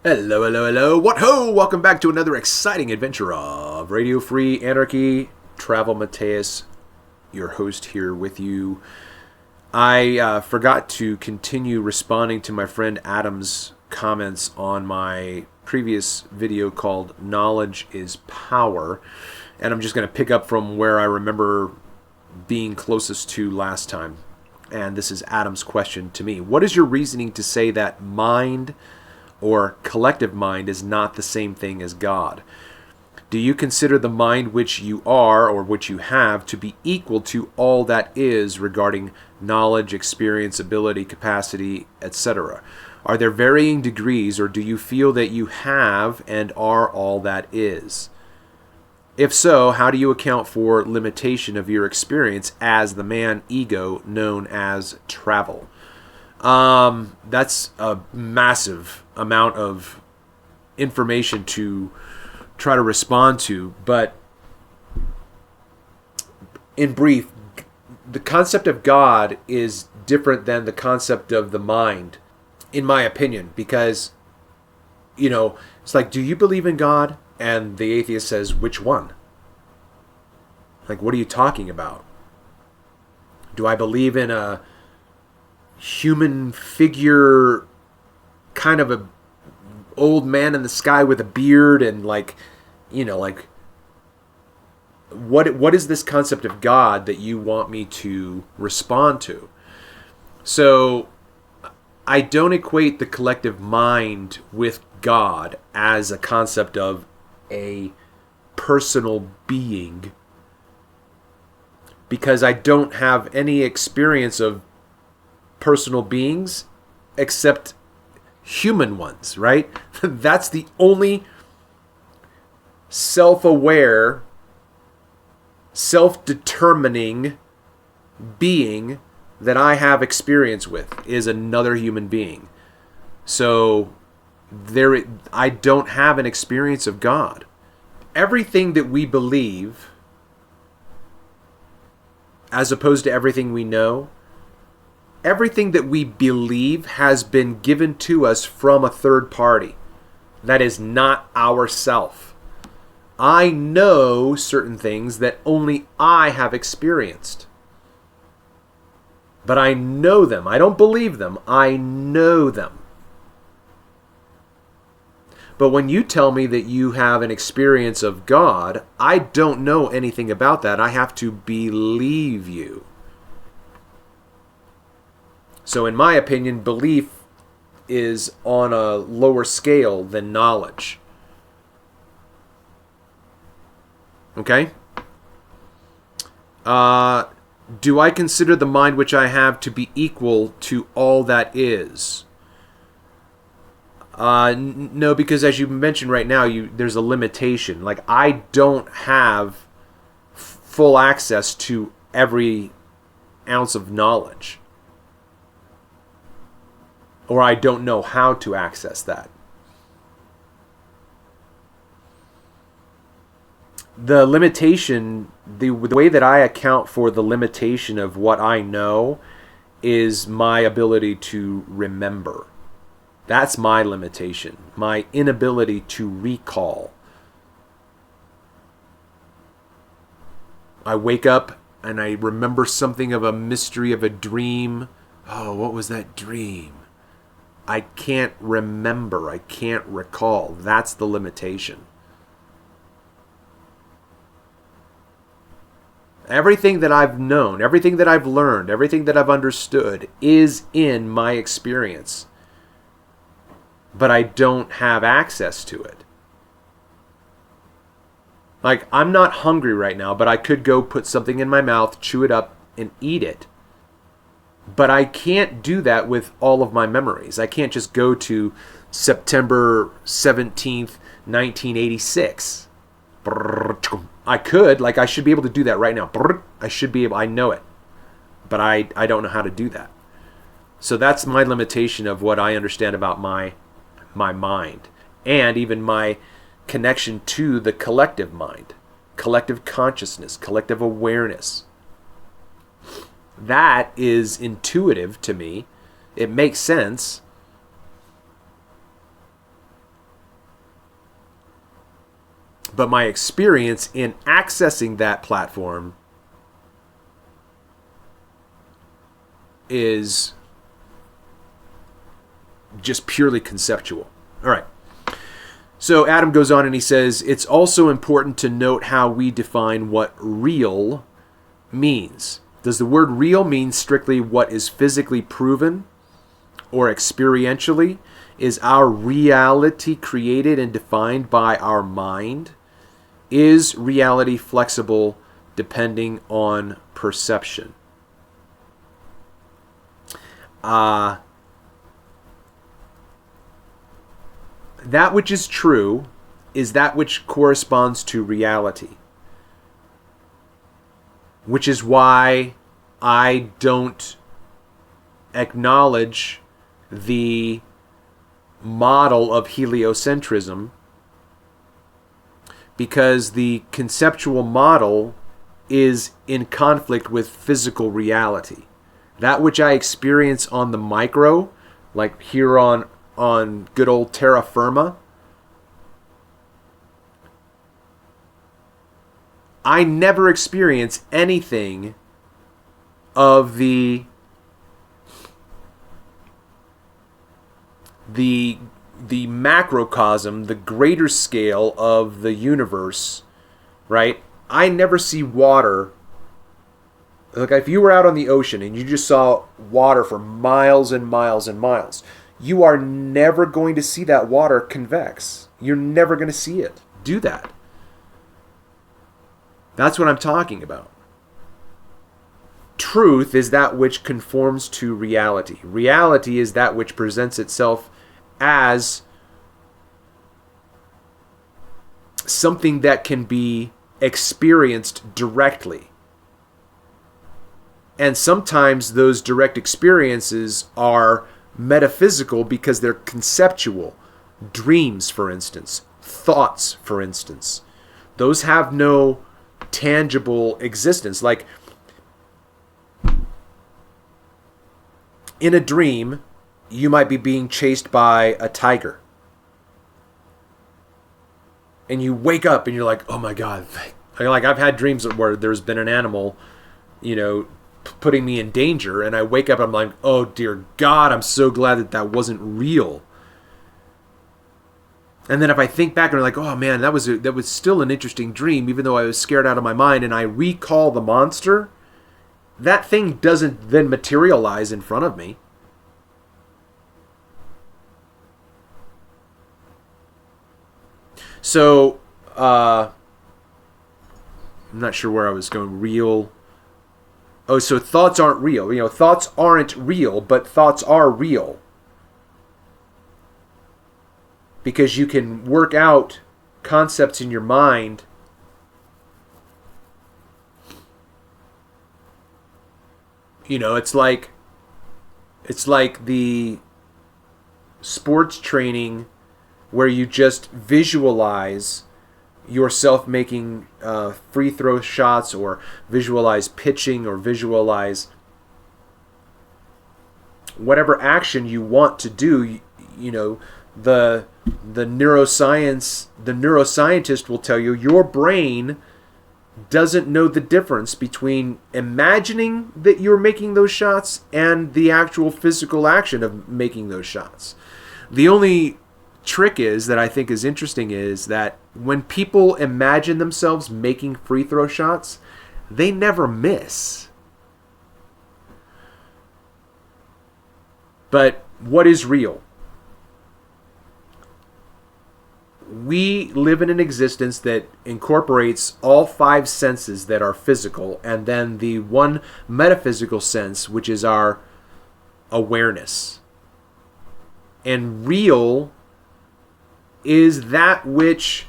Hello, hello, hello. What ho! Welcome back to another exciting adventure of Radio Free Anarchy. Travel Mateus, your host here with you. I forgot to continue responding to my friend Adam's comments on my previous video called Knowledge is Power. And I'm just going to pick up from where I remember being closest to last time. And this is Adam's question to me. What is your reasoning to say that mind or collective mind is not the same thing as God? Do you consider the mind which you are or which you have to be equal to all that is regarding knowledge, experience, ability, capacity, etc.? Are there varying degrees, or do you feel that you have and are all that is? If so, how do you account for limitation of your experience as the man ego known as travel? That's a massive amount of information to try to respond to, but in brief, the concept of God is different than the concept of the mind, in my opinion, because, it's like, do you believe in God? And the atheist says, which one? Like, what are you talking about? Do I believe in a human figure, kind of a old man in the sky with a beard, and what is this concept of God that you want me to respond to? So I don't equate the collective mind with God as a concept of a personal being, because I don't have any experience of personal beings except human ones, right? That's the only self-aware, self-determining being that I have experience with is another human being. So I don't have an experience of God. Everything that we believe, as opposed to everything we know, everything that we believe has been given to us from a third party. That is not ourself. I know certain things that only I have experienced. But I know them. I don't believe them. I know them. But when you tell me that you have an experience of God, I don't know anything about that. I have to believe you. So in my opinion, belief is on a lower scale than knowledge. Okay? Do I consider the mind which I have to be equal to all that is? No, because as you mentioned right now, there's a limitation. Like, I don't have full access to every ounce of knowledge. Or I don't know how to access that. The limitation, the way that I account for the limitation of what I know is my ability to remember. That's my limitation, my inability to recall. I wake up and I remember something of a mystery of a dream. Oh, what was that dream? I can't remember. I can't recall. That's the limitation. Everything that I've known, everything that I've learned, everything that I've understood is in my experience. But I don't have access to it. Like, I'm not hungry right now, but I could go put something in my mouth, chew it up, and eat it. But I can't do that with all of my memories. I can't just go to September 17th, 1986. I could, I should be able to do that right now. I should be able, I know it. But I don't know how to do that. So that's my limitation of what I understand about my mind. And even my connection to the collective mind. Collective consciousness, collective awareness. That is intuitive to me. It makes sense. but my experience in accessing that platform is just purely conceptual. All right. So Adam goes on and he says, it's also important to note how we define what real means. Does the word real mean strictly what is physically proven or experientially? Is our reality created and defined by our mind? Is reality flexible depending on perception? That which is true is that which corresponds to reality. Which is why I don't acknowledge the model of heliocentrism, because the conceptual model is in conflict with physical reality. That which I experience on the micro, like here on good old terra firma, I never experience anything of the macrocosm, the greater scale of the universe, right? I never see water. Like if you were out on the ocean and you just saw water for miles and miles and miles, you are never going to see that water convex. You're never going to see it do that. That's what I'm talking about. Truth is that which conforms to reality. Reality is that which presents itself as something that can be experienced directly. And sometimes those direct experiences are metaphysical because they're conceptual. Dreams, for instance. Thoughts, for instance. Those have no tangible existence. Like in a dream, you might be being chased by a tiger. And you wake up and you're like, oh my God. Like I've had dreams where there's been an animal, putting me in danger, and I wake up and I'm like, oh dear God, I'm so glad that wasn't real. And then if I think back and I'm like, oh man, that was still an interesting dream, even though I was scared out of my mind, and I recall the monster, that thing doesn't then materialize in front of me. So, I'm not sure where I was going. Real. Oh, so thoughts aren't real. Thoughts aren't real, but thoughts are real. Because you can work out concepts in your mind it's like the sports training where you just visualize yourself making free throw shots, or visualize pitching, or visualize whatever action you want to do. The neuroscientist will tell you your brain doesn't know the difference between imagining that you're making those shots and the actual physical action of making those shots. The only trick is that I think is interesting is that when people imagine themselves making free throw shots, they never miss. But what is real? We live in an existence that incorporates all five senses that are physical, and then the one metaphysical sense, which is our awareness. And real is that which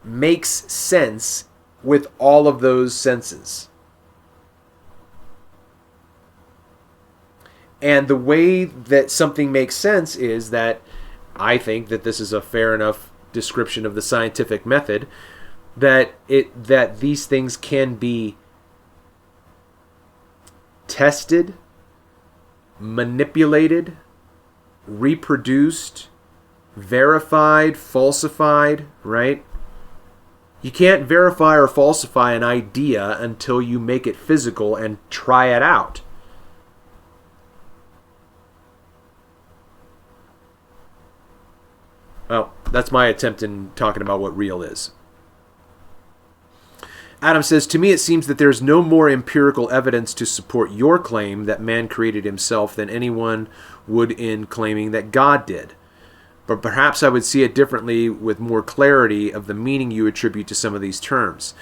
makes sense with all of those senses. And the way that something makes sense is that I think that this is a fair enough description of the scientific method, that these things can be tested, manipulated, reproduced, verified, falsified, right? You can't verify or falsify an idea until you make it physical and try it out. Well, that's my attempt in talking about what real is. Adam says, to me it seems that there's no more empirical evidence to support your claim that man created himself than anyone would in claiming that God did. But perhaps I would see it differently with more clarity of the meaning you attribute to some of these terms.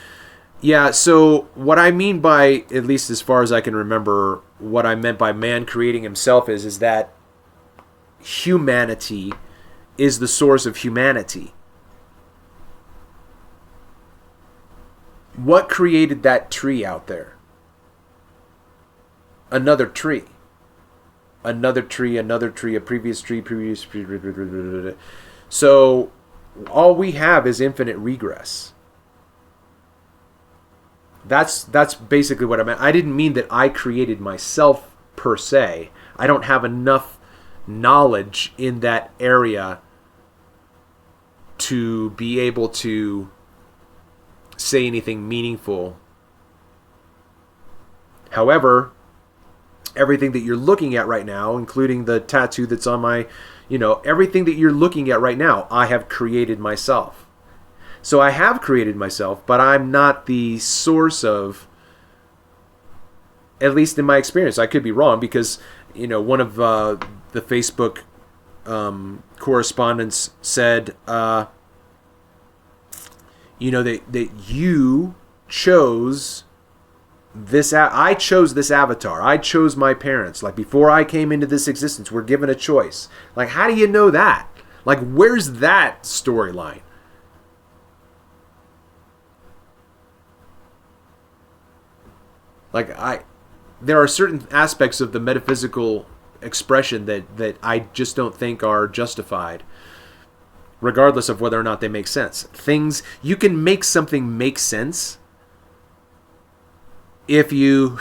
Yeah, so what I mean by, at least as far as I can remember, what I meant by man creating himself is that humanity is the source of humanity. What created that tree out there? Another tree. Another tree, a previous tree. So all we have is infinite regress. That's basically what I meant. I didn't mean that I created myself per se. I don't have enough knowledge in that area to be able to say anything meaningful. However, everything that you're looking at right now, including the tattoo that's on my, everything that you're looking at right now, I have created myself. So I have created myself, but I'm not the source of, at least in my experience. I could be wrong because, one of the Facebook correspondents said, that you chose this. I chose this avatar. I chose my parents. Like, before I came into this existence, we're given a choice. Like, how do you know that? Like, where's that storyline? Like, there are certain aspects of the metaphysical expression that I just don't think are justified, regardless of whether or not they make sense. You can make something make sense if you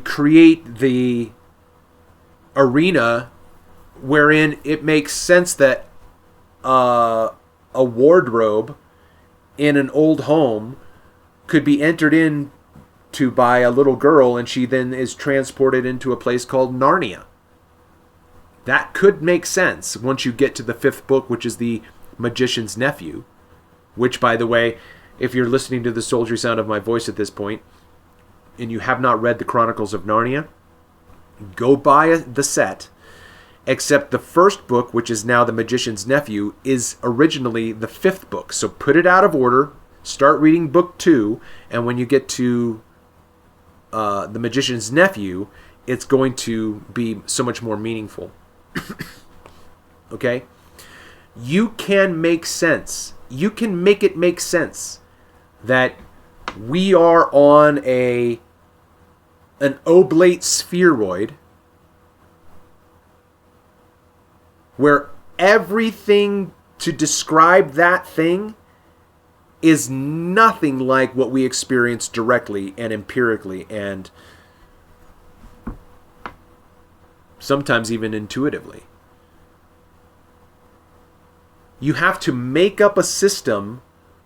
create the arena wherein it makes sense that a wardrobe in an old home could be entered into by a little girl, and she then is transported into a place called Narnia. That could make sense once you get to the 5th book, which is the Magician's Nephew, which, by the way, if you're listening to the sultry sound of my voice at this point, and you have not read the Chronicles of Narnia, go buy the set, except the 1st book, which is now the Magician's Nephew, is originally the 5th book. So put it out of order, start reading book 2, and when you get to the Magician's Nephew, it's going to be so much more meaningful. Okay? You can make sense. You can make it make sense that we are on an oblate spheroid where everything to describe that thing is nothing like what we experience directly and empirically and sometimes even intuitively. You have to make up a system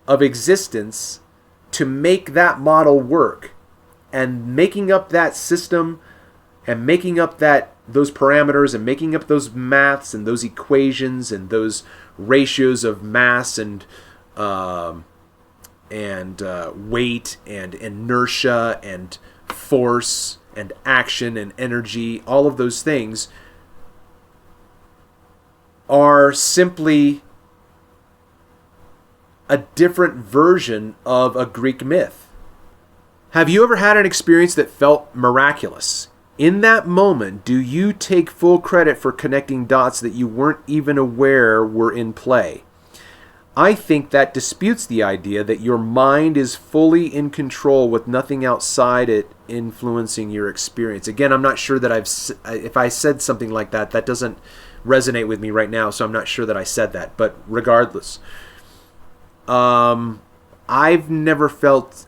of existence to make that model work. And making up that system and making up those parameters and making up those maths and those equations and those ratios of mass and weight and inertia and force and action and energy, all of those things are simply a different version of a Greek myth. Have you ever had an experience that felt miraculous? In that moment, do you take full credit for connecting dots that you weren't even aware were in play? I think that disputes the idea that your mind is fully in control with nothing outside it influencing your experience. Again, I'm not sure that if I said something like that, that doesn't resonate with me right now, so I'm not sure that I said that. But regardless, I've never felt,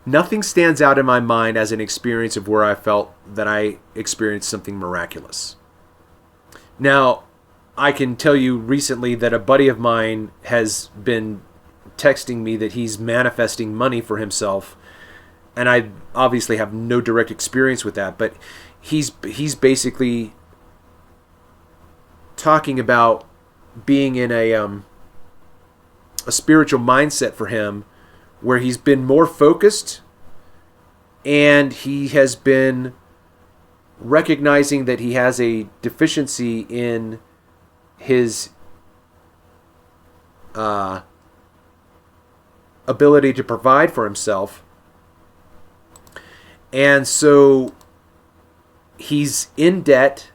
nothing stands out in my mind as an experience of where I felt that I experienced something miraculous. Now, I can tell you recently that a buddy of mine has been texting me that he's manifesting money for himself, and I obviously have no direct experience with that, but he's basically talking about being in a spiritual mindset for him where he's been more focused, and he has been recognizing that he has a deficiency in his ability to provide for himself. And so he's in debt,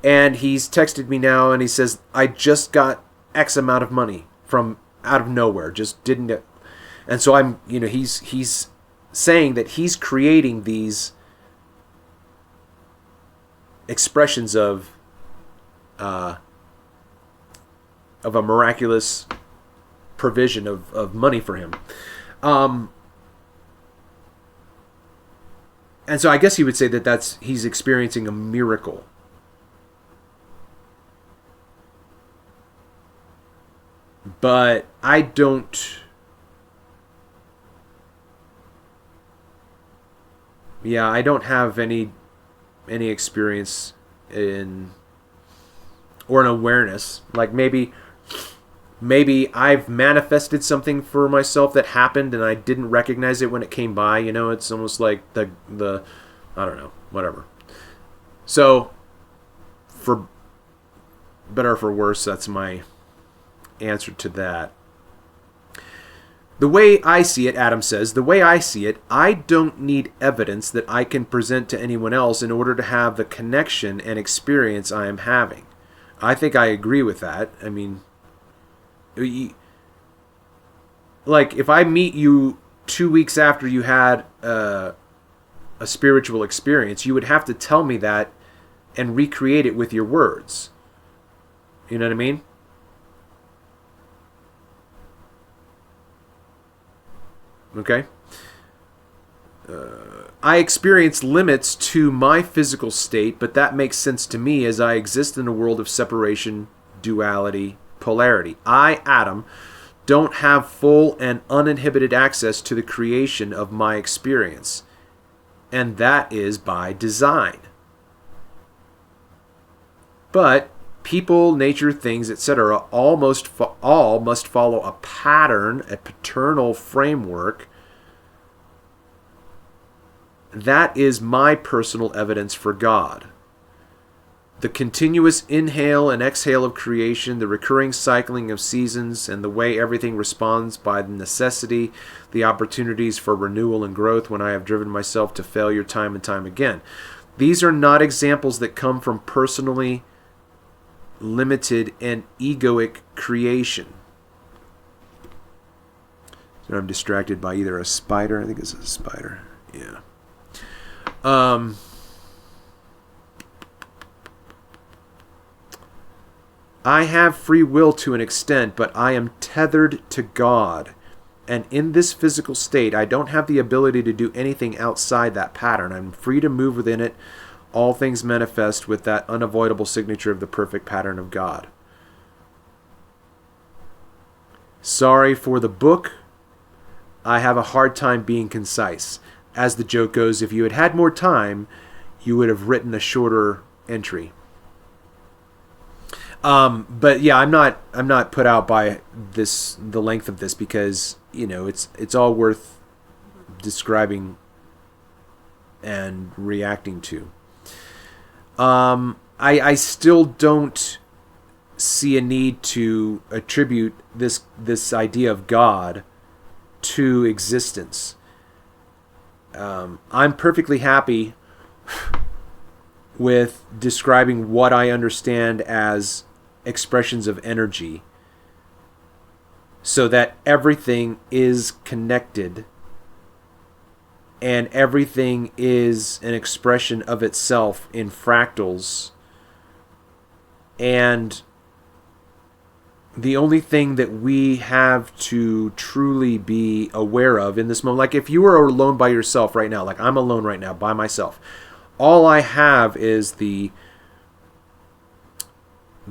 and he's texted me now, and he says, I just got X amount of money from out of nowhere, just didn't it? And so I'm, he's saying that he's creating these expressions of a miraculous provision of money for him. And so I guess he would say that he's experiencing a miracle. But I don't... Yeah, I don't have any experience in... or an awareness. Like maybe I've manifested something for myself that happened and I didn't recognize it when it came by. It's almost like the I don't know, whatever. So, for better or for worse, that's my answer to that. The way I see it, Adam says, the way I see it, I don't need evidence that I can present to anyone else in order to have the connection and experience I am having. I think I agree with that. I mean, like if I meet you 2 weeks after you had a spiritual experience, you would have to tell me that and recreate it with your words. You know what I mean? Okay? I experience limits to my physical state, but that makes sense to me as I exist in a world of separation, duality, polarity. I, Adam, don't have full and uninhibited access to the creation of my experience, and that is by design. But people, nature, things, etc., all must follow a pattern, a paternal framework. That is my personal evidence for God. The continuous inhale and exhale of creation, the recurring cycling of seasons, and the way everything responds by the necessity, the opportunities for renewal and growth when I have driven myself to failure time and time again. These are not examples that come from personally limited and egoic creation. So I'm distracted by either a spider. I think it's a spider. Yeah. I have free will to an extent, but I am tethered to God. And in this physical state, I don't have the ability to do anything outside that pattern. I'm free to move within it. All things manifest with that unavoidable signature of the perfect pattern of God. Sorry for the book. I have a hard time being concise. As the joke goes, if you had had more time, you would have written a shorter entry. But yeah, I'm not put out by the length of this, because it's all worth describing and reacting to. I still don't see a need to attribute this idea of God to existence. I'm perfectly happy with describing what I understand as expressions of energy, so that everything is connected and everything is an expression of itself in fractals. And the only thing that we have to truly be aware of in this moment, like if you were alone by yourself right now, like I'm alone right now by myself, all I have is the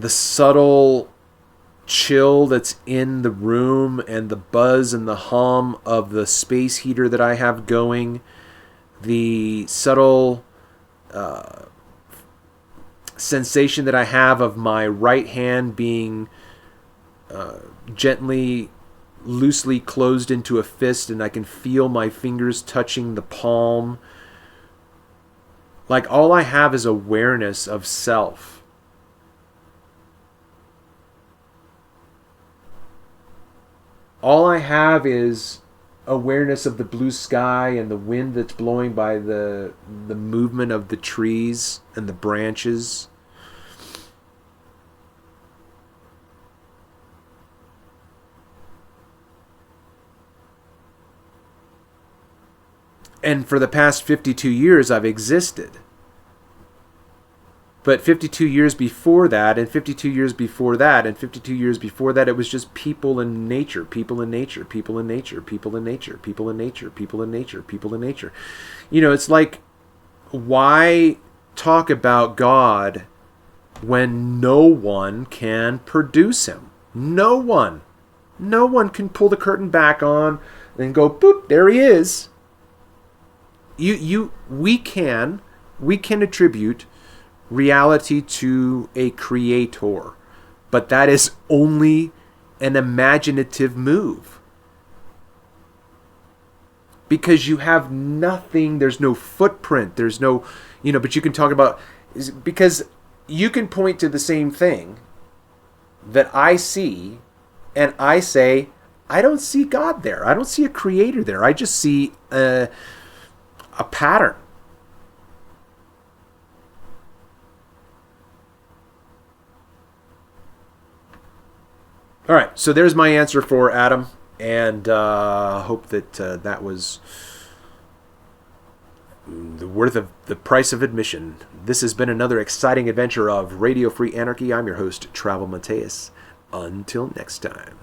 subtle chill that's in the room and the buzz and the hum of the space heater that I have going, the subtle sensation that I have of my right hand being gently, loosely closed into a fist, and I can feel my fingers touching the palm. Like, all I have is awareness of self. All I have is awareness of the blue sky and the wind that's blowing by the movement of the trees and the branches. And for the past 52 years, I've existed. But 52 years before that, and 52 years before that, and 52 years before that, it was just people in nature, people in nature, people in nature, people in nature, people in nature, people in nature, people in nature. You know, it's like, why talk about God when no one can produce him? No one. No one can pull the curtain back on and go, boop, there he is. We can attribute reality to a creator, but that is only an imaginative move, because you have nothing, there's no footprint, there's no, but you can talk about, because you can point to the same thing that I see and I say, I don't see God there, I don't see a creator there, I just see a pattern. All right, so there's my answer for Adam, and hope that that was the worth of the price of admission. This has been another exciting adventure of Radio Free Anarchy. I'm your host, Travel Mateus. Until next time.